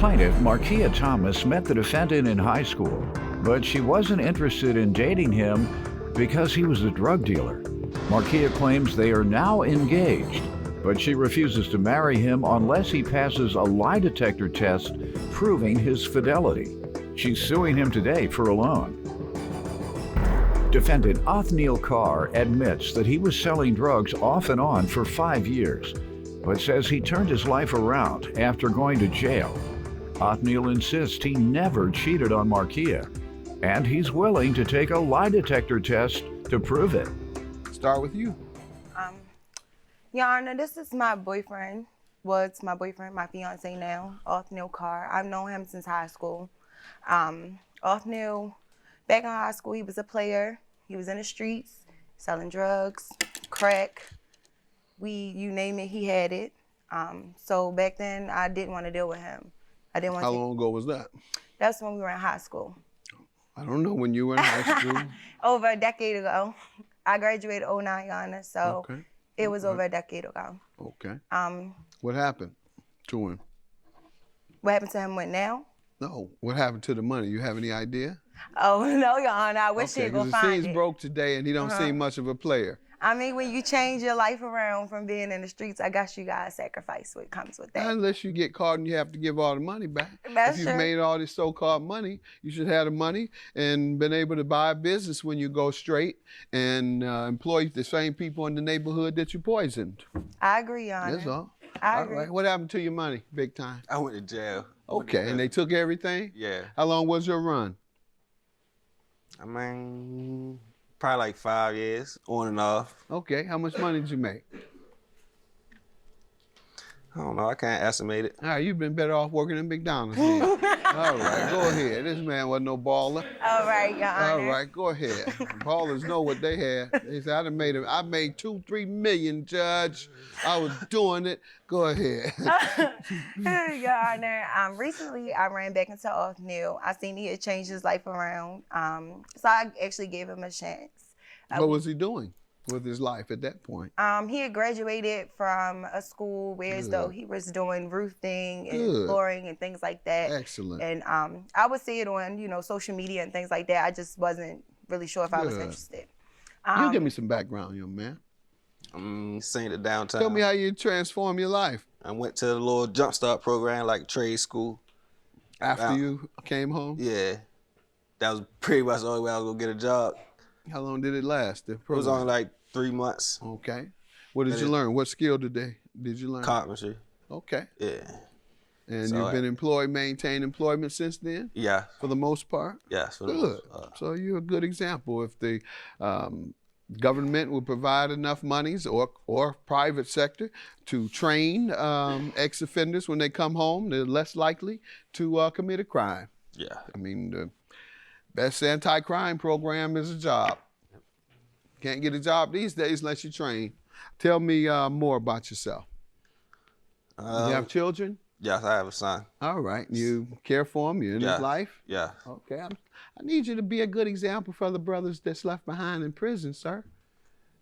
plaintiff, Markia Thomas, met the defendant in high school, but she wasn't interested in dating him because he was a drug dealer. Markia claims they are now engaged, but she refuses to marry him unless he passes a lie detector test proving his fidelity. She's suing him today for a loan. Defendant Othniel Carr admits that he was selling drugs off and on for 5 years, but says he turned his life around after going to jail. Othniel insists he never cheated on Markia, and he's willing to take a lie detector test to prove it. Start with you. Your Honor, this is my boyfriend. Was my boyfriend, my fiance now, Othniel Carr. I've known him since high school. Othniel, back in high school, he was a player. He was in the streets, selling drugs, crack. You name it, he had it. So back then, I didn't want to deal with him. I didn't want. How long ago was that? That's when we were in high school. I don't know when you were in high school. Over a decade ago. I graduated '09, Your Honor, so Okay. it was over a decade ago. Okay. What happened to him? What happened to him what now? No, what happened to the money? You have any idea? Oh, no, Your Honor, I wish he'd go it find seems it. broke today and he don't seem much of a player. I mean, when you change your life around from being in the streets, I guess you gotta sacrifice what comes with that. Unless you get caught and you have to give all the money back. That's if you've true. made all this so-called money, you should have the money and been able to buy a business when you go straight and employ the same people in the neighborhood that you poisoned. I agree, Your Honor. That's all. I agree. All right. What happened to your money, big time? I went to jail. Okay, and they took everything? Yeah. How long was your run? I mean, probably like 5 years, on and off. Okay, how much money did you make? I don't know, I can't estimate it. All right, you've been better off working in McDonald's then. All right, go ahead. This man wasn't no baller. All right, Your Honor. All right, go ahead. Ballers know what they had. They said, I made 2-3 million, Judge. I was doing it. Go ahead. Your Honor, recently I ran back into Othniel. I seen he had changed his life around. So I actually gave him a chance. What was he doing with his life at that point? He had graduated from a school where as though he was doing roofing and flooring and things like that. Excellent. And I would see it on, social media and things like that. I just wasn't really sure if I was interested. You give me some background, young man. Seen it downtown. Tell me how you transform your life. I went to the little jumpstart program, like trade school. After you came home? Yeah. That was pretty much the only way I was gonna get a job. How long did it last? The It was program? only like 3 months. Okay. What did you learn? What skill did you learn? Carpentry. Okay. Yeah. And So, you've been employed, maintained employment since then? Yeah. For the most part? Yes. For the Good. most part. So you're a good example. If the government would provide enough monies or private sector to train ex-offenders when they come home, they're less likely to commit a crime. Yeah. I mean, the best anti-crime program is a job. Can't get a job these days unless you train. Tell me more about yourself. You have children? Yes, I have a son. All right. You care for him? You're in his life? Yeah. Okay. I need you to be a good example for the brothers that's left behind in prison, sir.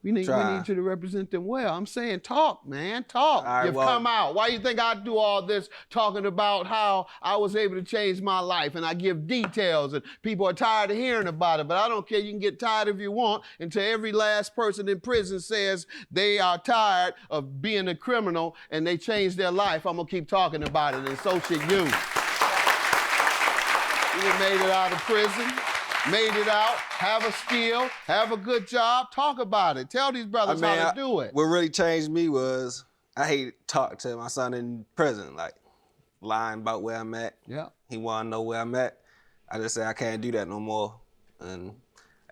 We need you to represent them well. I'm saying talk, man, talk. All right, You've come out. Why do you think I do all this talking about how I was able to change my life and I give details and people are tired of hearing about it, but I don't care. You can get tired if you want until every last person in prison says they are tired of being a criminal and they changed their life. I'm going to keep talking about it and so should you. You done made it out of prison. Made it out, have a skill, have a good job, talk about it. Tell these brothers how to do it. What really changed me was I hated talking to my son in prison, like lying about where I'm at. Yeah. He wanted to know where I'm at. I just said I can't do that no more. And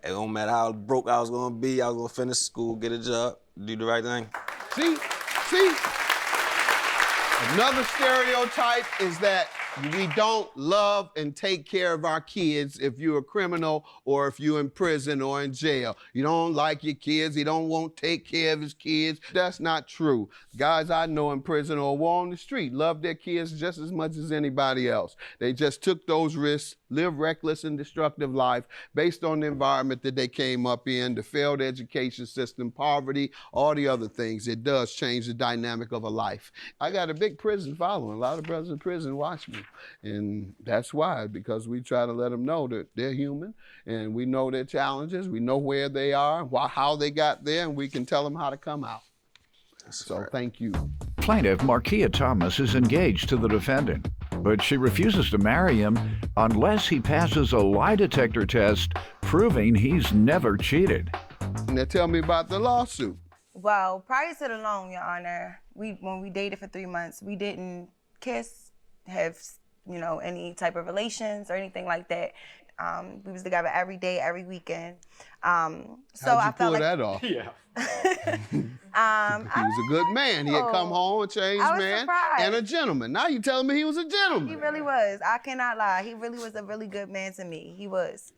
it don't matter how broke I was gonna be, I was gonna finish school, get a job, do the right thing. See? Another stereotype is that we don't love and take care of our kids if you're a criminal or if you're in prison or in jail. You don't like your kids. He don't want to take care of his kids. That's not true. Guys I know in prison or on the street love their kids just as much as anybody else. They just took those risks, live reckless and destructive life based on the environment that they came up in, the failed education system, poverty, all the other things. It does change the dynamic of a life. I got a big prison following. A lot of brothers in prison watch me. And that's why, because we try to let them know that they're human and we know their challenges, we know where they are, how they got there, and we can tell them how to come out. So thank you. Plaintiff Markia Thomas is engaged to the defendant, but she refuses to marry him unless he passes a lie detector test proving he's never cheated. Now tell me about the lawsuit. Well, prior to the loan, Your Honor, when we dated for 3 months, we didn't kiss, have any type of relations or anything like that. We was together every day, every weekend. So How'd you I felt pull like that off? Yeah. He was a good man. He had come home, a changed I was man, surprised. and a gentleman. Now you telling me he was a gentleman. He really was. I cannot lie. He really was a really good man to me. He was.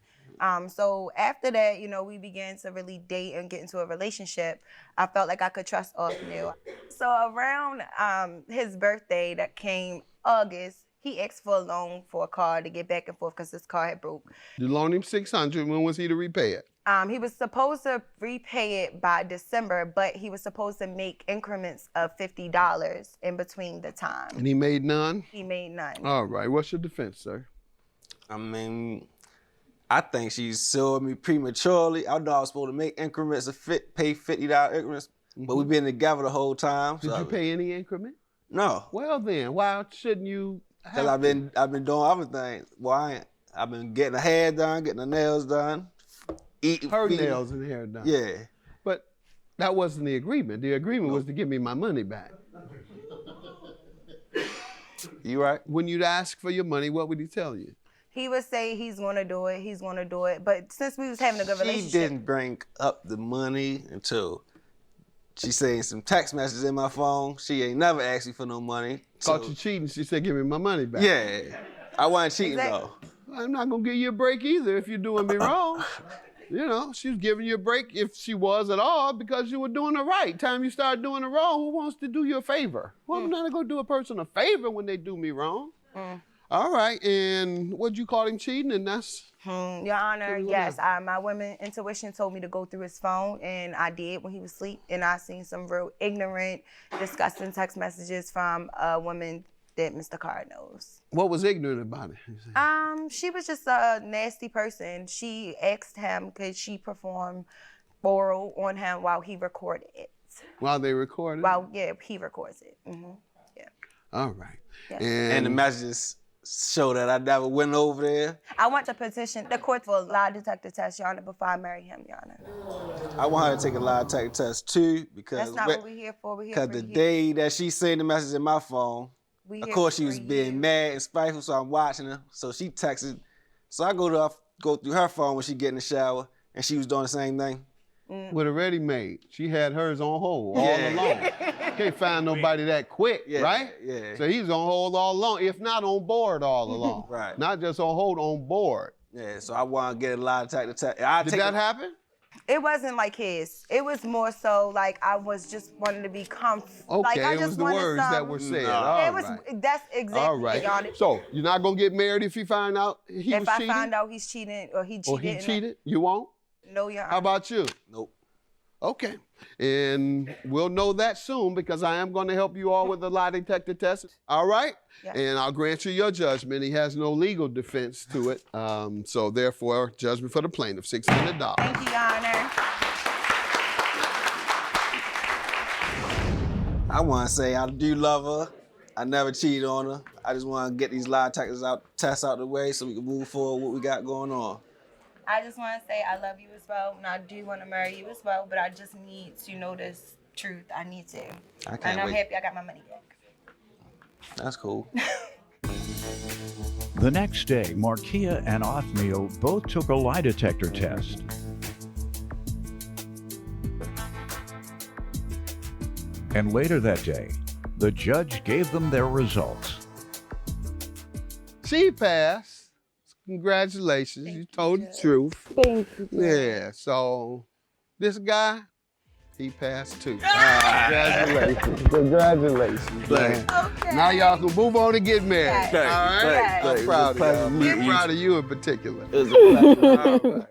So after that, we began to really date and get into a relationship. I felt like I could trust off new. So around his birthday that came August, he asked for a loan for a car to get back and forth because his car had broke. You loaned him $600. When was he to repay it? He was supposed to repay it by December, but he was supposed to make increments of $50 in between the time. And he made none? He made none. All right. What's your defense, sir? I mean, I think she sued me prematurely. I know I was supposed to make increments of pay $50 increments, but we've been together the whole time. Did you pay any increment? No. Well then, why shouldn't you? Because I've been doing other things. Well, I've been getting the hair done, getting the nails done, eating. Her feeding. nails and hair done. Yeah. But that wasn't the agreement. The agreement was to give me my money back. You right? When you'd ask for your money, what would he tell you? He would say he's gonna do it, But since we was having a good relationship. She didn't bring up the money until she saying some text messages in my phone. She ain't never asked me for no money. Caught you cheating, she said, give me my money back. Yeah. I wasn't cheating Exactly. though. I'm not gonna give you a break either if you're doing me wrong. She was giving you a break if she was at all because you were doing it right. Time you start doing it wrong, who wants to do you a favor? Well, I'm not gonna do a person a favor when they do me wrong. All right, and what'd you call him cheating? And that's Your Honor, yes. My woman intuition told me to go through his phone, and I did when he was asleep. And I seen some real ignorant, disgusting text messages from a woman that Mr. Carr knows. what was ignorant about it? She was just a nasty person. She asked him could she perform oral on him while he recorded it. While they recorded? He records it. Yeah. All right. Yeah. And the messages show that I never went over there. I want to petition the court for a lie detector test, Your Honor, before I marry him, Your Honor. I want her to take a lie detector test too because That's not what we're here for. We're here for the you. day that she seen the message in my phone, We of here course she for was you. being mad and spiteful, so I'm watching her. So she texted. So I go through her phone when she get in the shower, and she was doing the same thing. With a ready-made. She had hers on hold all along. Can't find nobody that quick, right? Yeah. So he's on hold all along, if not on board all along. Right. Not just on hold, on board. Yeah, so I want to get a lie detector test. Did that happen? It wasn't like his. It was more so like I was just wanting to be comfortable. Okay, like, I it just was the wanted words that some- were said. No. All It was. right. That's exactly All it, right. Your Honor. So you're not gonna get married if you find out he If was I cheating? find out he's cheating or he cheated. Or he cheated? You won't? No, Your Honor. How about you? Nope. Okay. And we'll know that soon because I am going to help you all with the lie detector test. All right? Yes. And I'll grant you your judgment. He has no legal defense to it. So therefore, judgment for the plaintiff, $600. Thank you, Your Honor. I want to say I do love her. I never cheated on her. I just want to get these lie detectors tests out the way so we can move forward what we got going on. I just want to say I love you as well, and I do want to marry you as well, but I just need to know this truth. I need to. I can't And I'm wait. happy I got my money back. That's cool. The next day, Markia and Othniel both took a lie detector test. And later that day, the judge gave them their results. She passed. Congratulations. You told the truth. Thank you. Yeah. So this guy, he passed too. Congratulations. Congratulations. Man. Okay. Now y'all can move on and get married. Thanks. All right? Thanks. I'm proud of y'all. It was a pleasure I'm proud of you in particular. It was a pleasure. All right.